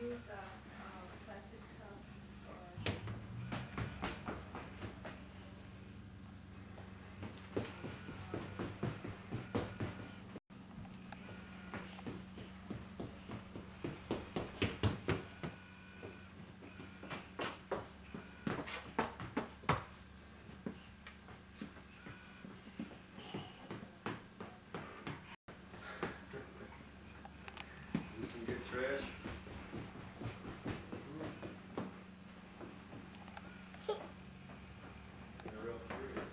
use a plastic tub or? Is this some good trash? They're real curious.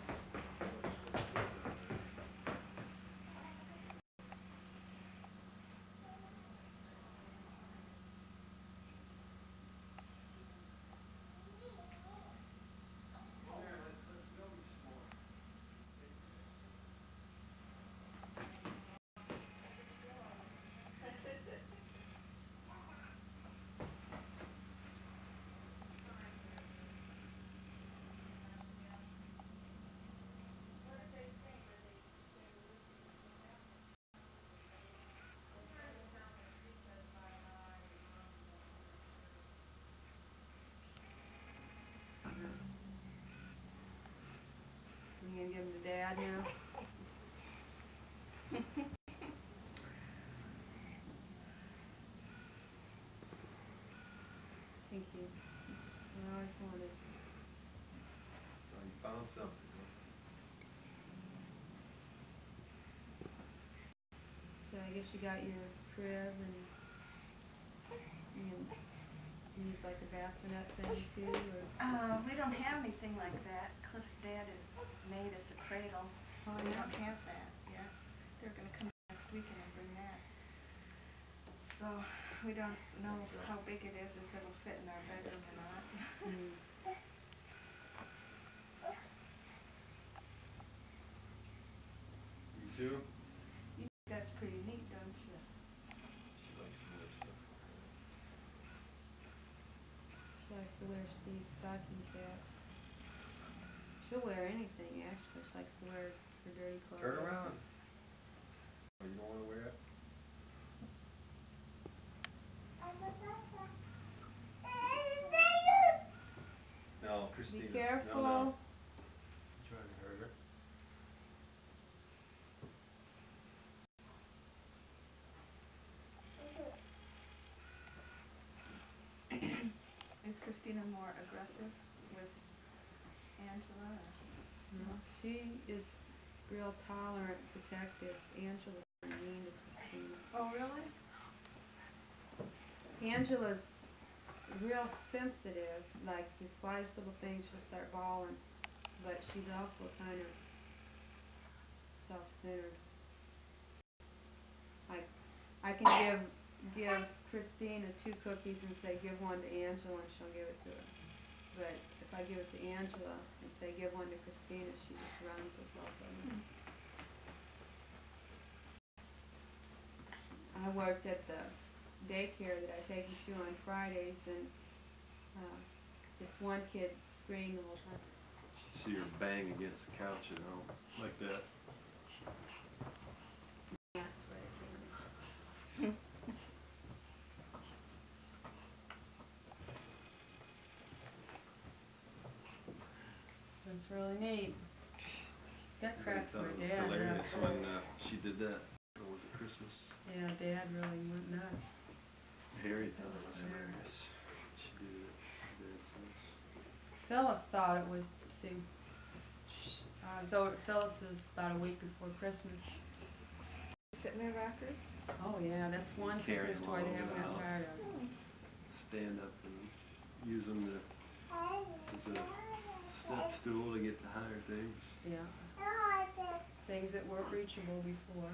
You gonna give him to Dad now? Thank you. I always wanted. Well, you found something, huh? So I guess you got your crib and you use like a bassinet thing too, or? We don't have anything like that. Cliff's dad has made us a cradle. Oh, We yeah? don't have that yet. They're gonna come next weekend and bring that. So we don't know how big it is, if it'll fit in our bedroom or not. Mm. You too? You think that's pretty neat, don't you? She likes to wear stuff. She likes to wear Steve's stocking caps. She'll wear anything actually. She likes to wear her dirty clothes. Turn around. Oh, you don't want to wear it? No, Christina. Be careful. No, no. You're trying to hurt her. Is Christina more aggressive with Angela? No, she is real tolerant, protective. Angela's very mean to Christina. Oh, really? Angela's real sensitive. Like the slightest little thing, she'll start bawling. But she's also kind of self-centered. Like I can give Christina 2 cookies and say give one to Angela and she'll give it to her. But if I give it to Angela and say give one to Christina, she just runs with both of them. I worked at the daycare that I take them to on Fridays, and this one kid screamed the whole time. Should see her bang against the couch at home. Like that. That's where it came. That's really neat. That cracks my It was dad hilarious up. when she did that. Or was it Christmas? Yeah, Dad really went nuts. Harry thought it was hilarious. She did it. Phyllis thought it was, see, I was over at Phyllis's about a week before Christmas. Sit in their rockers? Oh yeah, that's one Carry Christmas them toy all they over haven't the got house. tired of. Stand up and use them as a step stool to get to higher things. Yeah. Things that weren't reachable before.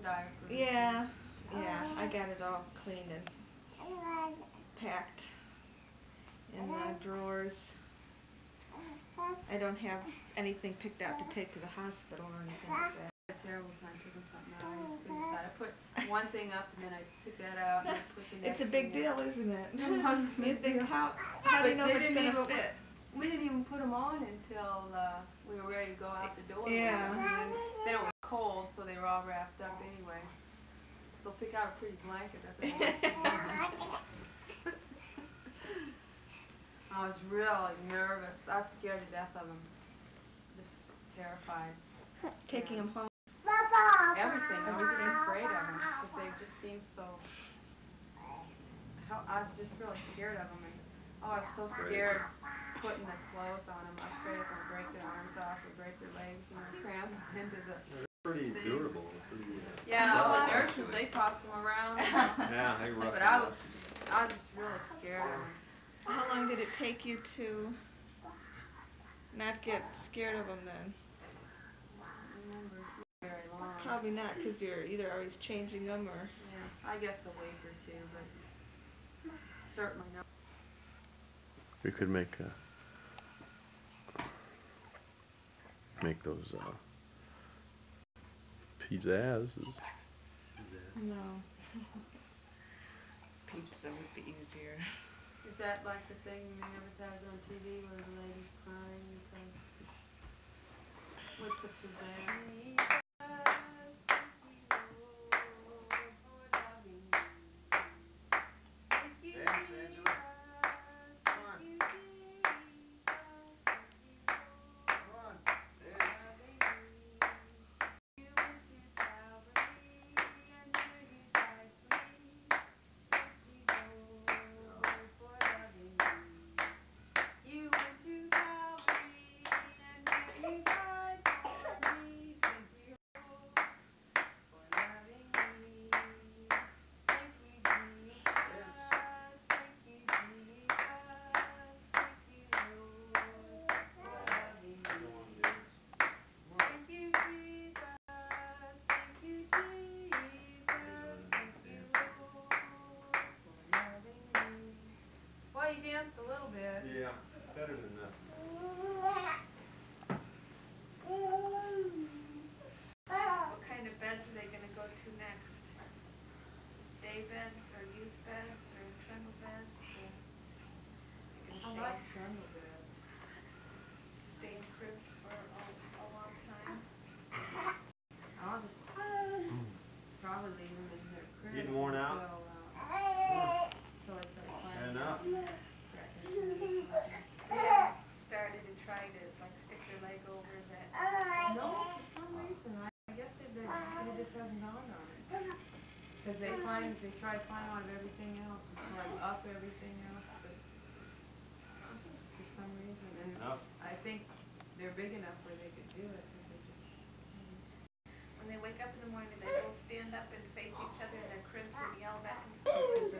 Diapers. Yeah, I got it all cleaned and packed in the drawers. I don't have anything picked out to take to the hospital or anything like that. A terrible time picking something out. I just couldn't decide. I put one thing up and then I took that out and I put the next It's a big thing deal, up. isn't it? You think how do you know if it's going to fit? We didn't even put them on until we were ready to go out the door. Yeah. And then they were cold, so they were all wrapped up anyway. they'll pick out a pretty blanket. That's what they want to do. I was really nervous. I was scared to death of them. Just terrified. Taking them home. Everything. I was just afraid of them because they just seemed so. I was just really scared of them. And, I was so scared putting the clothes on them. I was afraid I was going to break their arms off or break their legs and cram them into the. They're pretty durable. Pretty, Yeah, all the solid, nurses, actually. they toss them around. Yeah, they rough But them I up. was just really scared of them. How long did it take you to not get scared of them then? I don't remember very long. Probably not, because you're either always changing them or... Yeah, I guess a week or two, but certainly not. We could make those pizzazz. No. Pizza would be easier. Is that like the thing they advertise on TV where the lady's crying because... What's a pizzazz? Well, you danced a little bit. Yeah, better than nothing. What kind of beds are they going to go to next? Day beds or youth beds or trundle beds? Or they can I like trundle beds. stay in cribs for a long time? I'll just probably leave them in their crib. Getting worn out? Until I start finding Enough. Started to try to like stick their leg over that. No, for some reason, I guess it just hasn't dawned on it. Because they try to climb out of everything else, and climb up everything else, but for some reason, and Enough. I think they're big enough where they could do it, because they just. When they wake up in the morning, they both stand up and face each other in their cribs and yell back and forth.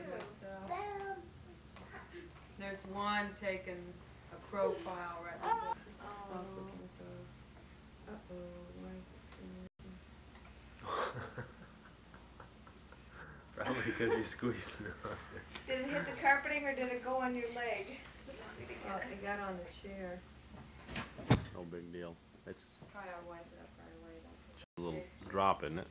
There's one taking a profile right before. I was looking at those. Why is this thing? Probably because you squeezed it on there. Did it hit the carpeting or did it go on your leg? Well, it got on the chair. No big deal. It's Probably I'll wipe it up right away. a little drop, isn't it?